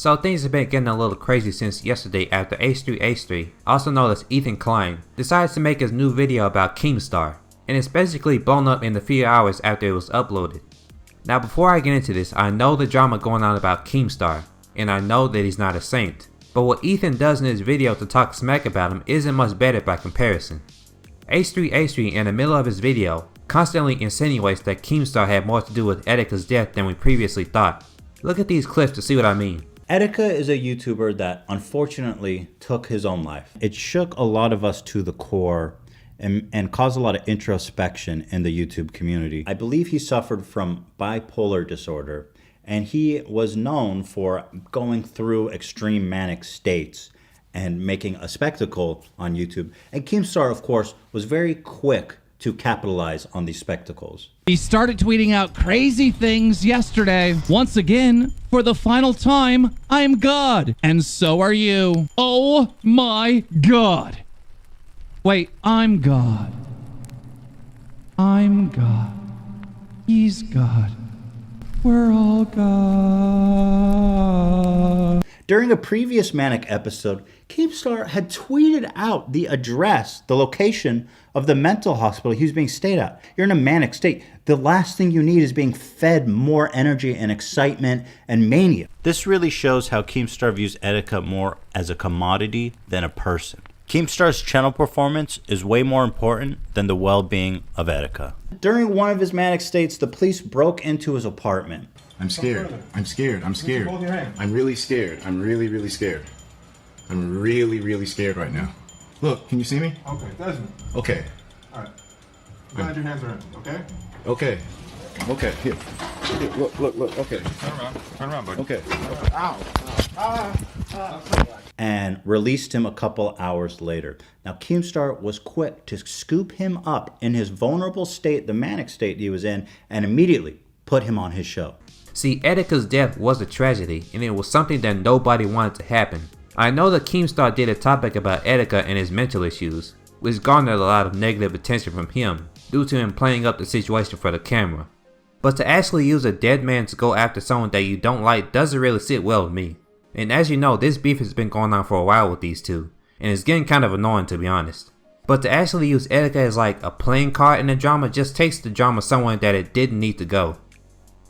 So things have been getting a little crazy since yesterday after H3H3, also known as Ethan Klein, decides to make his new video about KEEMSTAR, and it's basically blown up in the few hours after it was uploaded. Now before I get into this, I know the drama going on about KEEMSTAR, and I know that he's not a saint, but what Ethan does in his video to talk smack about him isn't much better by comparison. H3H3 in the middle of his video constantly insinuates that KEEMSTAR had more to do with Etika's death than we previously thought. Look at these clips to see what I mean. Etika is a YouTuber that unfortunately took his own life. It shook a lot of us to the core and caused a lot of introspection in the YouTube community. I believe he suffered from bipolar disorder, and he was known for going through extreme manic states and making a spectacle on YouTube. And KEEMSTAR, of course, was very quick to capitalize on these spectacles. He started tweeting out crazy things yesterday. Once again, for the final time, I am God, and so are you. Oh my God. Wait, I'm God. I'm God. He's God. We're all God. During a previous manic episode, KEEMSTAR had tweeted out the address, the location of the mental hospital he was being stayed at. You're in a manic state. The last thing you need is being fed more energy and excitement and mania. This really shows how KEEMSTAR views Etika more as a commodity than a person. KEEMSTAR's channel performance is way more important than the well-being of Etika. During one of his manic states, the police broke into his apartment. I'm scared. I'm scared. I'm scared. I'm really scared. I'm really scared. I'm really scared right now. Look, can you see me? Okay, Desmond. Okay. All right. Glad your hands are empty, okay? Okay. Okay. Here. Look. Okay. Turn around, buddy. Okay. Ow. And released him a couple hours later. Now, KEEMSTAR was quick to scoop him up in his vulnerable state, the manic state he was in, and immediately put him on his show. See, Etika's death was a tragedy, and it was something that nobody wanted to happen. I know that KEEMSTAR did a topic about Etika and his mental issues, which garnered a lot of negative attention from him, due to him playing up the situation for the camera. But to actually use a dead man to go after someone that you don't like doesn't really sit well with me. And as you know, this beef has been going on for a while with these two, and it's getting kind of annoying to be honest. But to actually use Etika as like a playing card in the drama just takes the drama somewhere that it didn't need to go.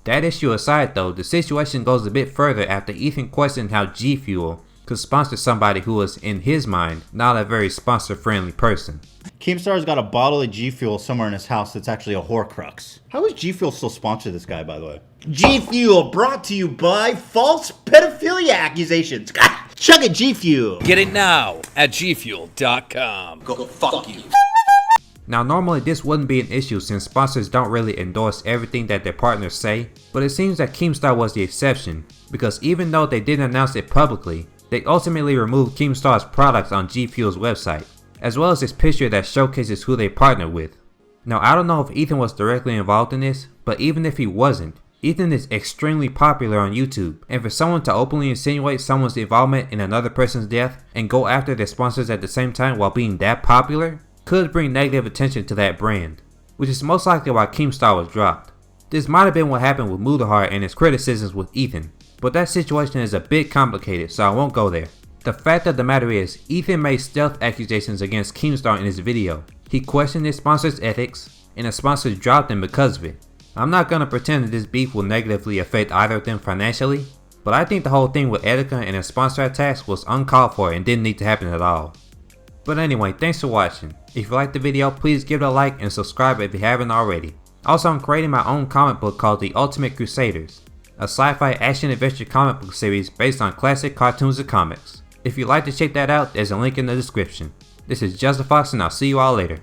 That issue aside though, the situation goes a bit further after Ethan questioned how Gfuel could sponsor somebody who was, in his mind, not a very sponsor-friendly person. KEEMSTAR's got a bottle of Gfuel somewhere in his house that's actually a Horcrux. How is Gfuel still sponsor this guy, by the way? Gfuel brought to you by false pedophilia accusations. Chug it, Gfuel. Get it now at Gfuel.com. Go fuck you. Now normally this wouldn't be an issue since sponsors don't really endorse everything that their partners say, but it seems that KEEMSTAR was the exception, because even though they didn't announce it publicly, they ultimately removed KEEMSTAR's products on Gfuel's website, as well as this picture that showcases who they partnered with. Now I don't know if Ethan was directly involved in this, but even if he wasn't, Ethan is extremely popular on YouTube, and for someone to openly insinuate someone's involvement in another person's death and go after their sponsors at the same time while being that popular, could bring negative attention to that brand, which is most likely why KEEMSTAR was dropped. This might have been what happened with Mudahar and his criticisms with Ethan, but that situation is a bit complicated, so I won't go there. The fact of the matter is, Ethan made stealth accusations against KEEMSTAR in his video. He questioned his sponsor's ethics, and the sponsor dropped him because of it. I'm not gonna pretend that this beef will negatively affect either of them financially, but I think the whole thing with Etika and his sponsor attacks was uncalled for and didn't need to happen at all. But anyway, thanks for watching. If you liked the video, please give it a like and subscribe if you haven't already. Also, I'm creating my own comic book called The Ultimate CRUSADERS, a sci-fi action-adventure comic book series based on classic cartoons and comics. If you'd like to check that out, there's a link in the description. This is Just a Fox, and I'll see you all later.